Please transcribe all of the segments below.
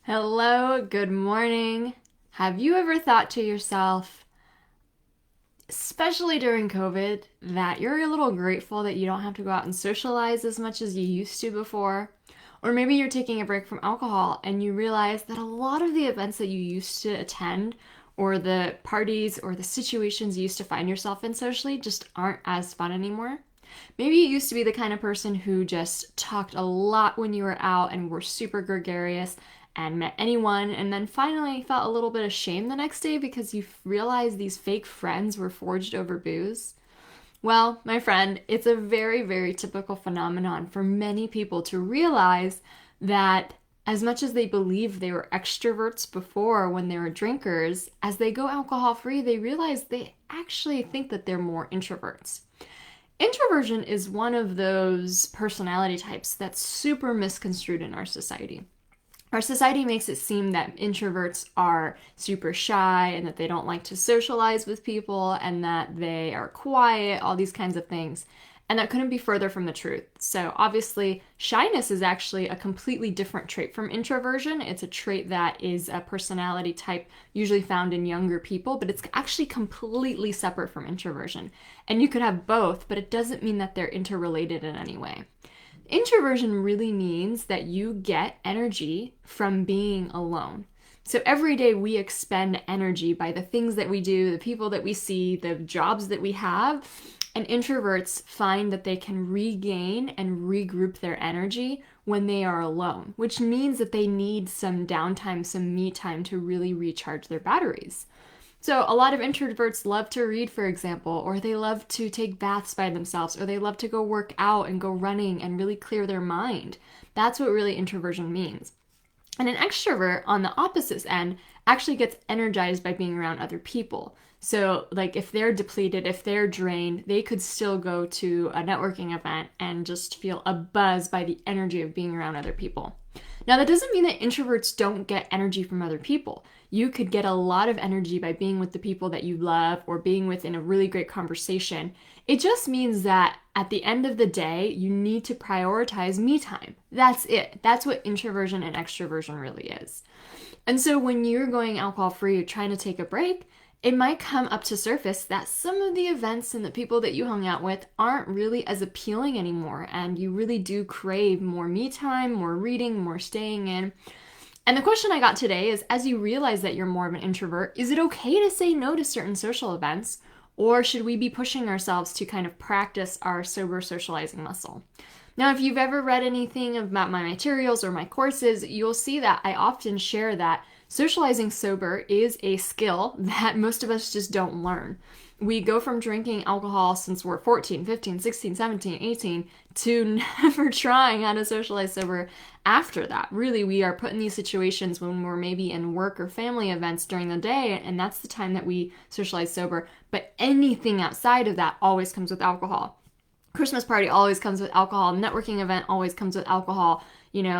Hello, good morning. Have you ever thought to yourself, especially during COVID, that you're a little grateful that you don't have to go out and socialize as much as you used to before? Or maybe you're taking a break from alcohol and you realize that a lot of the events that you used to attend, or the parties or the situations you used to find yourself in socially, just aren't as fun anymore. Maybe you used to be the kind of person who just talked a lot when you were out and were super gregarious and met anyone, and then finally felt a little bit of shame the next day because you realized these fake friends were forged over booze. Well, my friend, it's a very, very typical phenomenon for many people to realize that as much as they believe they were extroverts before when they were drinkers, as they go alcohol free, they realize they actually think that they're more introverts. Introversion is one of those personality types that's super misconstrued in our society. Our society makes it seem that introverts are super shy and that they don't like to socialize with people and that they are quiet, all these kinds of things. And that couldn't be further from the truth. So, obviously, shyness is actually a completely different trait from introversion. It's a trait that is a personality type usually found in younger people, but it's actually completely separate from introversion. And you could have both, but it doesn't mean that they're interrelated in any way. Introversion really means that you get energy from being alone. So every day we expend energy by the things that we do, the people that we see, the jobs that we have. And introverts find that they can regain and regroup their energy when they are alone, which means that they need some downtime, some me time to really recharge their batteries. So a lot of introverts love to read, for example, or they love to take baths by themselves, or they love to go work out and go running and really clear their mind. That's what really introversion means. And an extrovert on the opposite end actually gets energized by being around other people. So, like, if they're depleted, if they're drained, they could still go to a networking event and just feel a buzz by the energy of being around other people. Now, that doesn't mean that introverts don't get energy from other people. You could get a lot of energy by being with the people that you love or being with in a really great conversation. It just means that at the end of the day, you need to prioritize me time. That's it. That's what introversion and extroversion really is. And so when you're going alcohol free or trying to take a break, it might come up to surface that some of the events and the people that you hung out with aren't really as appealing anymore, and you really do crave more me time, more reading, more staying in. And the question I got today is, as you realize that you're more of an introvert, is it okay to say no to certain social events, or should we be pushing ourselves to kind of practice our sober socializing muscle? Now, if you've ever read anything about my materials or my courses, you'll see that I often share that socializing sober is a skill that most of us just don't learn. We go from drinking alcohol since we're 14, 15, 16, 17, 18 to never trying how to socialize sober after that. Really, we are put in these situations when we're maybe in work or family events during the day, and that's the time that we socialize sober. But anything outside of that always comes with alcohol. Christmas party always comes with alcohol. Networking event always comes with alcohol.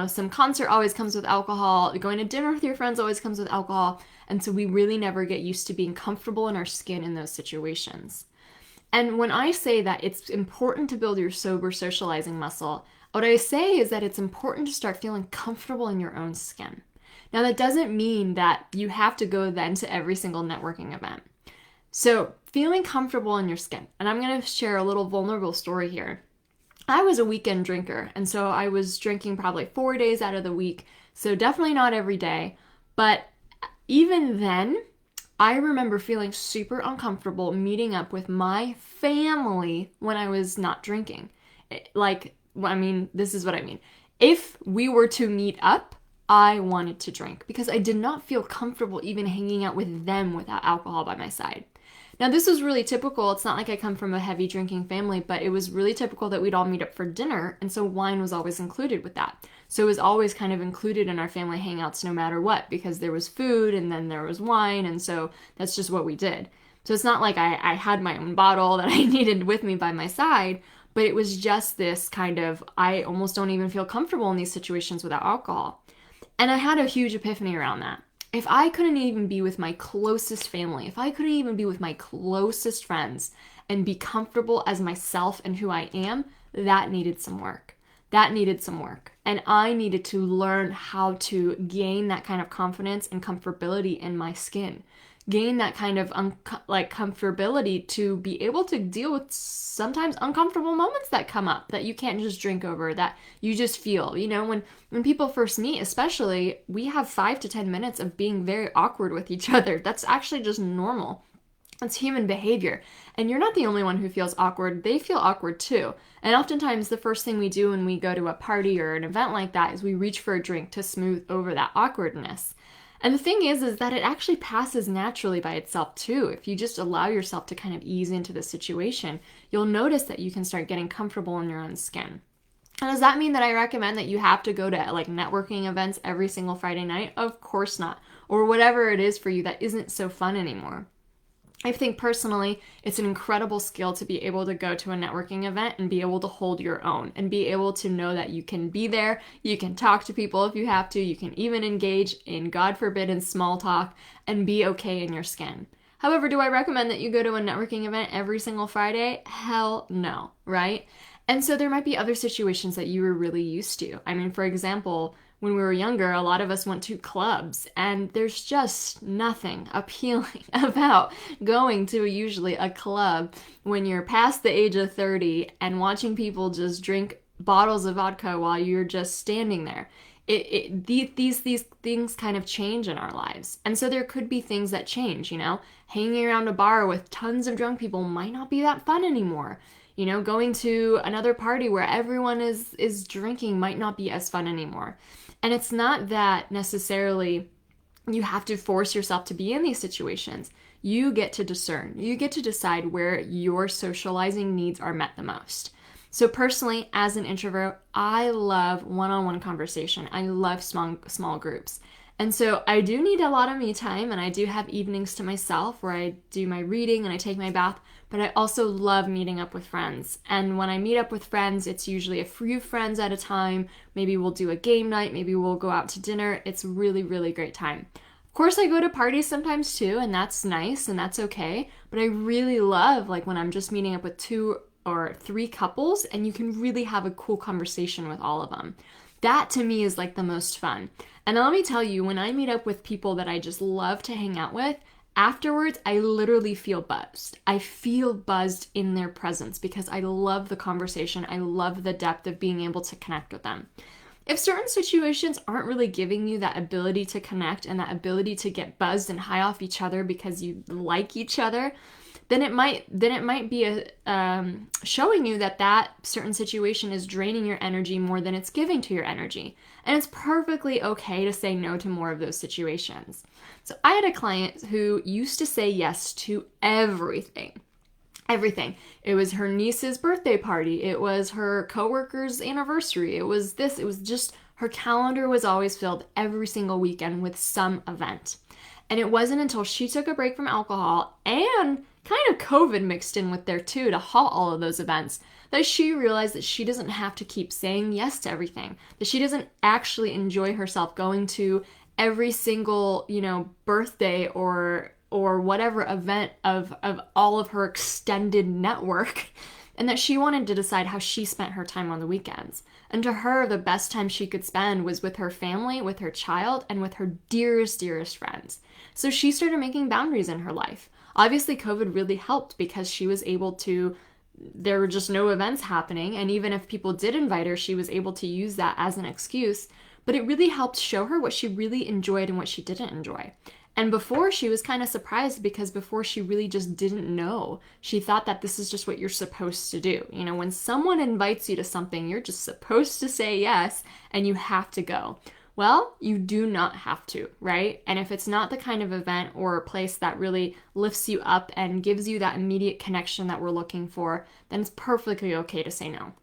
Some concert always comes with alcohol. Going to dinner with your friends always comes with alcohol. And so we really never get used to being comfortable in our skin in those situations. And when I say that it's important to build your sober socializing muscle, what I say is that it's important to start feeling comfortable in your own skin. Now, that doesn't mean that you have to go then to every single networking event. So, feeling comfortable in your skin. And I'm going to share a little vulnerable story here. I was a weekend drinker, and so I was drinking probably 4 days out of the week, so definitely not every day. But even then, I remember feeling super uncomfortable meeting up with my family when I was not drinking. This is what I mean. If we were to meet up, I wanted to drink because I did not feel comfortable even hanging out with them without alcohol by my side. Now, this was really typical. It's not like I come from a heavy drinking family, but it was really typical that we'd all meet up for dinner, and so wine was always included with that. So it was always kind of included in our family hangouts no matter what, because there was food and then there was wine, and so that's just what we did. So it's not like I had my own bottle that I needed with me by my side, but it was just this kind of, I almost don't even feel comfortable in these situations without alcohol. And I had a huge epiphany around that. If I couldn't even be with my closest family, if I couldn't even be with my closest friends and be comfortable as myself and who I am, that needed some work. That needed some work. And I needed to learn how to gain that kind of confidence and comfortability in my skin, gain that kind of comfortability to be able to deal with sometimes uncomfortable moments that come up that you can't just drink over, that you just feel. When people first meet, especially, we have 5 to 10 minutes of being very awkward with each other. That's actually just normal. It's human behavior. And you're not the only one who feels awkward. They feel awkward too. And oftentimes the first thing we do when we go to a party or an event like that is we reach for a drink to smooth over that awkwardness. And the thing is that it actually passes naturally by itself too. If you just allow yourself to kind of ease into the situation, you'll notice that you can start getting comfortable in your own skin. And does that mean that I recommend that you have to go to like networking events every single Friday night? Of course not. Or whatever it is for you that isn't so fun anymore. I think personally, it's an incredible skill to be able to go to a networking event and be able to hold your own and be able to know that you can be there, you can talk to people if you have to, you can even engage in, God forbid, in small talk and be okay in your skin. However, do I recommend that you go to a networking event every single Friday? Hell no, right? And so there might be other situations that you were really used to. I mean, for example, when we were younger, a lot of us went to clubs, and there's just nothing appealing about going to usually a club when you're past the age of 30 and watching people just drink bottles of vodka while you're just standing there. These things kind of change in our lives. And so there could be things that change, hanging around a bar with tons of drunk people might not be that fun anymore. Going to another party where everyone is drinking might not be as fun anymore. And it's not that necessarily you have to force yourself to be in these situations. You get to discern. You get to decide where your socializing needs are met the most. So personally, as an introvert, I love one-on-one conversation. I love small groups. And so I do need a lot of me time, and I do have evenings to myself where I do my reading and I take my bath, but I also love meeting up with friends. And when I meet up with friends, it's usually a few friends at a time. Maybe we'll do a game night, maybe we'll go out to dinner. It's really, really great time. Of course, I go to parties sometimes too, and that's nice and that's okay, but I really love when I'm just meeting up with 2 or 3 couples and you can really have a cool conversation with all of them. That to me is the most fun. And let me tell you, when I meet up with people that I just love to hang out with, afterwards, I literally feel buzzed. I feel buzzed in their presence because I love the conversation. I love the depth of being able to connect with them. If certain situations aren't really giving you that ability to connect and that ability to get buzzed and high off each other because you like each other, then it might be showing you that certain situation is draining your energy more than it's giving to your energy. And it's perfectly okay to say no to more of those situations. So I had a client who used to say yes to everything. Everything. It was her niece's birthday party. It was her coworker's anniversary. It was this. It was just her calendar was always filled every single weekend with some event. And it wasn't until she took a break from alcohol and kind of COVID mixed in with there too to halt all of those events, that she realized that she doesn't have to keep saying yes to everything, that she doesn't actually enjoy herself going to every single, birthday or whatever event of all of her extended network, and that she wanted to decide how she spent her time on the weekends. And to her, the best time she could spend was with her family, with her child, and with her dearest, dearest friends. So she started making boundaries in her life. Obviously, COVID really helped because she was able to, there were just no events happening. And even if people did invite her, she was able to use that as an excuse. But it really helped show her what she really enjoyed and what she didn't enjoy. And before, she was kind of surprised because before she really just didn't know. She thought that this is just what you're supposed to do. When someone invites you to something, you're just supposed to say yes and you have to go. Well, you do not have to, right? And if it's not the kind of event or place that really lifts you up and gives you that immediate connection that we're looking for, then it's perfectly okay to say no.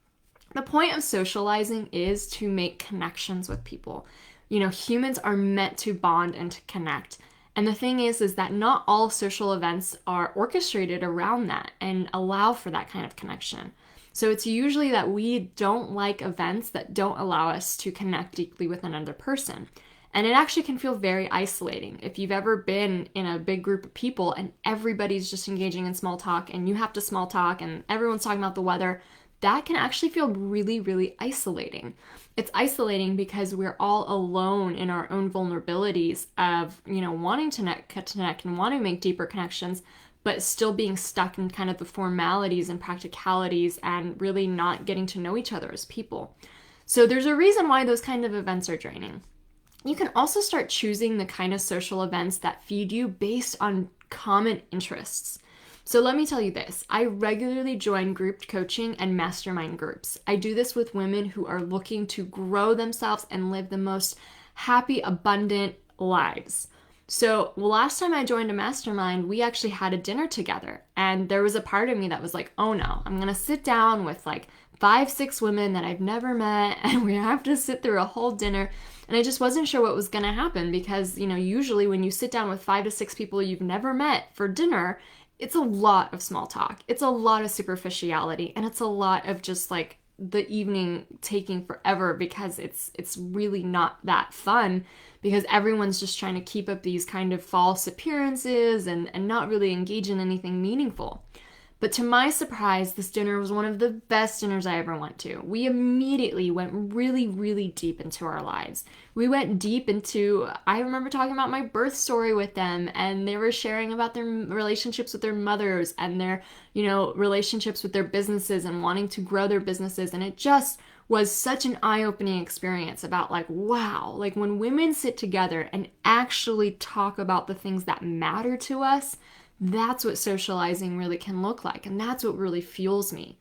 The point of socializing is to make connections with people. Humans are meant to bond and to connect. And the thing is that not all social events are orchestrated around that and allow for that kind of connection. So it's usually that we don't like events that don't allow us to connect deeply with another person. And it actually can feel very isolating. If you've ever been in a big group of people and everybody's just engaging in small talk and you have to small talk and everyone's talking about the weather, that can actually feel really, really isolating. It's isolating because we're all alone in our own vulnerabilities of, wanting to connect and wanting to make deeper connections, but still being stuck in kind of the formalities and practicalities and really not getting to know each other as people. So there's a reason why those kind of events are draining. You can also start choosing the kind of social events that feed you based on common interests. So let me tell you this. I regularly join group coaching and mastermind groups. I do this with women who are looking to grow themselves and live the most happy, abundant lives. So last time I joined a mastermind, we actually had a dinner together. And there was a part of me that was like, oh no, I'm going to sit down with like 5-6 women that I've never met, and we have to sit through a whole dinner. And I just wasn't sure what was going to happen because, usually when you sit down with 5 to 6 people you've never met for dinner, it's a lot of small talk. It's a lot of superficiality, and it's a lot of just like the evening taking forever because it's really not that fun because everyone's just trying to keep up these kind of false appearances and not really engage in anything meaningful. But to my surprise, this dinner was one of the best dinners I ever went to. We immediately went really, really deep into our lives. We went deep into, I remember talking about my birth story with them, and they were sharing about their relationships with their mothers and their, relationships with their businesses and wanting to grow their businesses. And it just was such an eye-opening experience about like, wow, like when women sit together and actually talk about the things that matter to us, that's what socializing really can look like. And that's what really fuels me.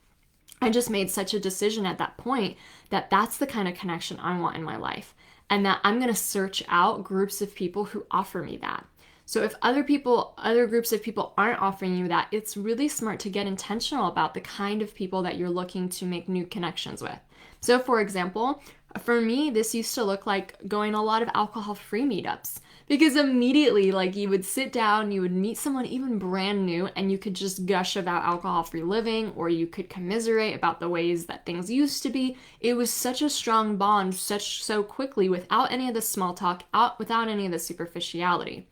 I just made such a decision at that point that that's the kind of connection I want in my life. And that I'm going to search out groups of people who offer me that. So if other groups of people aren't offering you that, it's really smart to get intentional about the kind of people that you're looking to make new connections with. So for example, for me, this used to look like going to a lot of alcohol-free meetups. Because immediately, like, you would sit down, you would meet someone even brand new, and you could just gush about alcohol-free living, or you could commiserate about the ways that things used to be. It was such a strong bond, so quickly, without any of the small talk, without any of the superficiality.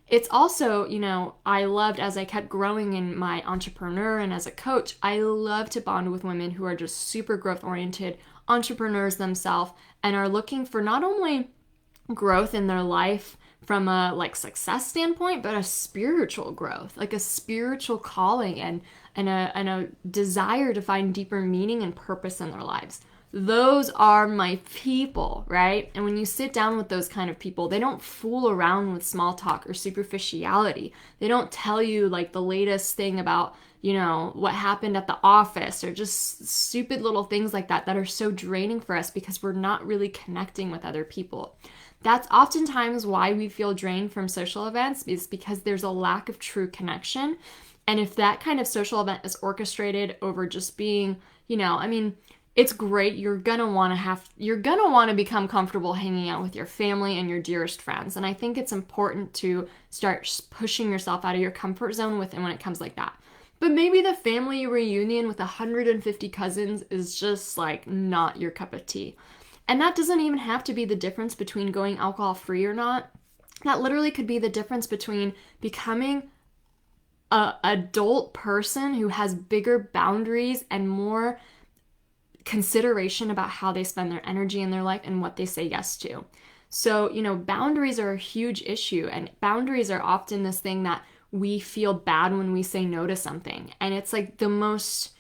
It's also, I loved, as I kept growing in my entrepreneur and as a coach, I love to bond with women who are just super growth-oriented entrepreneurs themselves and are looking for not only growth in their life from a like success standpoint, but a spiritual growth, like a spiritual calling and a desire to find deeper meaning and purpose in their lives. Those are my people, right? And when you sit down with those kind of people, they don't fool around with small talk or superficiality. They don't tell you like the latest thing about, what happened at the office or just stupid little things like that are so draining for us because we're not really connecting with other people. That's oftentimes why we feel drained from social events, is because there's a lack of true connection. And if that kind of social event is orchestrated over just being, it's great. You're gonna want to become comfortable hanging out with your family and your dearest friends. And I think it's important to start pushing yourself out of your comfort zone when it comes like that. But maybe the family reunion with 150 cousins is just like not your cup of tea. And that doesn't even have to be the difference between going alcohol free or not. That literally could be the difference between becoming an adult person who has bigger boundaries and more consideration about how they spend their energy in their life and what they say yes to. So, boundaries are a huge issue, and boundaries are often this thing that we feel bad when we say no to something. And it's like the most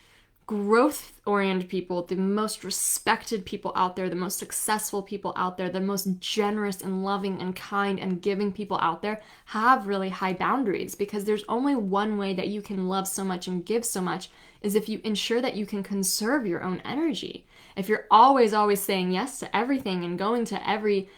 growth-oriented people, the most respected people out there, the most successful people out there, the most generous and loving and kind and giving people out there have really high boundaries, because there's only one way that you can love so much and give so much is if you ensure that you can conserve your own energy. If you're always saying yes to everything and going to every,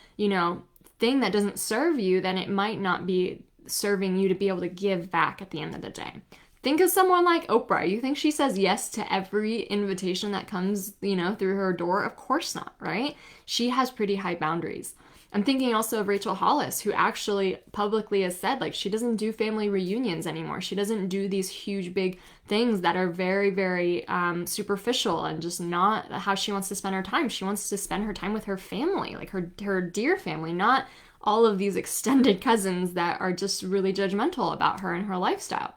thing that doesn't serve you, then it might not be serving you to be able to give back at the end of the day. Think of someone like Oprah. You think she says yes to every invitation that comes, through her door? Of course not, right? She has pretty high boundaries. I'm thinking also of Rachel Hollis, who actually publicly has said, like, she doesn't do family reunions anymore. She doesn't do these huge, big things that are very, very superficial and just not how she wants to spend her time. She wants to spend her time with her family, like her dear family, not all of these extended cousins that are just really judgmental about her and her lifestyle.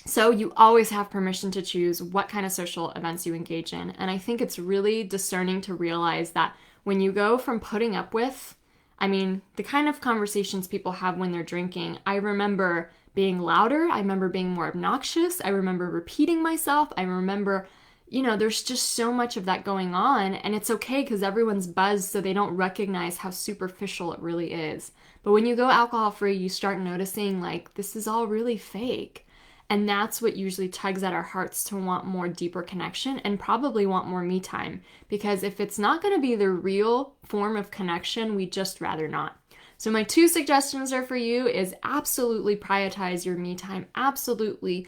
So you always have permission to choose what kind of social events you engage in. And I think it's really discerning to realize that when you go from putting up with, I mean, the kind of conversations people have when they're drinking, I remember being louder. I remember being more obnoxious. I remember repeating myself. I remember, there's just so much of that going on. And it's okay because everyone's buzzed, so they don't recognize how superficial it really is. But when you go alcohol free, you start noticing like this is all really fake. And that's what usually tugs at our hearts to want more deeper connection and probably want more me time. Because if it's not going to be the real form of connection, we just rather not. So my 2 suggestions are for you is absolutely prioritize your me time. Absolutely,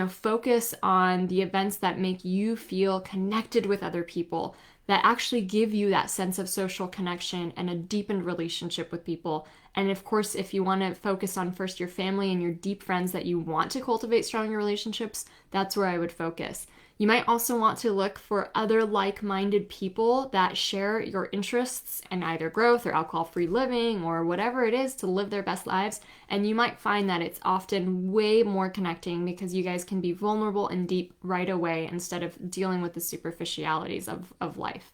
focus on the events that make you feel connected with other people, that actually give you that sense of social connection and a deepened relationship with people. And of course, if you want to focus on first your family and your deep friends that you want to cultivate stronger relationships, that's where I would focus. You might also want to look for other like-minded people that share your interests in either growth or alcohol-free living or whatever it is to live their best lives. And you might find that it's often way more connecting because you guys can be vulnerable and deep right away instead of dealing with the superficialities of life.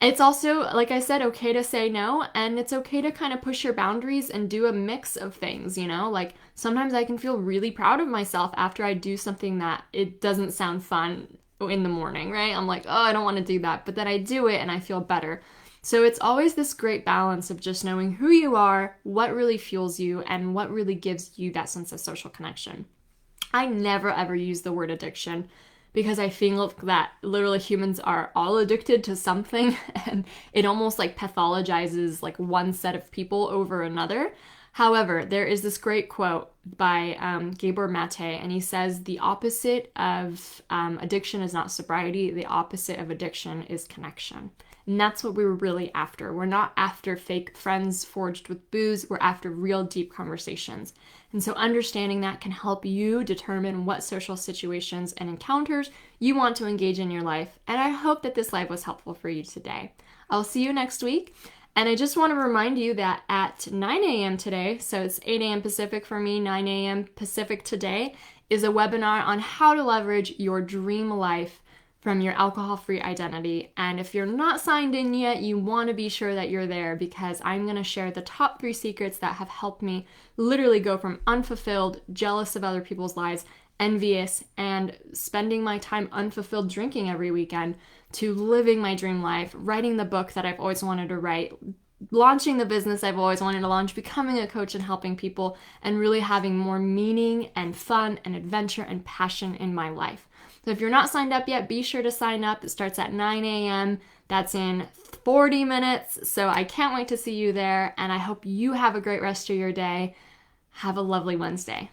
It's also, like I said, okay to say no, and it's okay to kind of push your boundaries and do a mix of things, Like sometimes I can feel really proud of myself after I do something that it doesn't sound fun in the morning, right? I'm like, oh, I don't want to do that, but then I do it and I feel better. So it's always this great balance of just knowing who you are, what really fuels you, and what really gives you that sense of social connection. I never ever use the word addiction because I feel that literally humans are all addicted to something and it almost like pathologizes like one set of people over another. However, there is this great quote by Gabor Mate, and he says, the opposite of addiction is not sobriety, the opposite of addiction is connection. And that's what we were really after. We're not after fake friends forged with booze, we're after real deep conversations. And so understanding that can help you determine what social situations and encounters you want to engage in your life. And I hope that this live was helpful for you today. I'll see you next week. And I just want to remind you that at 9 a.m. today, so it's 8 a.m. Pacific for me, 9 a.m. Pacific today, is a webinar on how to leverage your dream life from your alcohol-free identity. And if you're not signed in yet, you want to be sure that you're there because I'm going to share the top 3 secrets that have helped me literally go from unfulfilled, jealous of other people's lives, envious, and spending my time unfulfilled drinking every weekend to living my dream life, writing the book that I've always wanted to write, launching the business I've always wanted to launch, becoming a coach and helping people, and really having more meaning and fun and adventure and passion in my life. So if you're not signed up yet, be sure to sign up. It starts at 9 a.m. That's in 40 minutes. So I can't wait to see you there. And I hope you have a great rest of your day. Have a lovely Wednesday.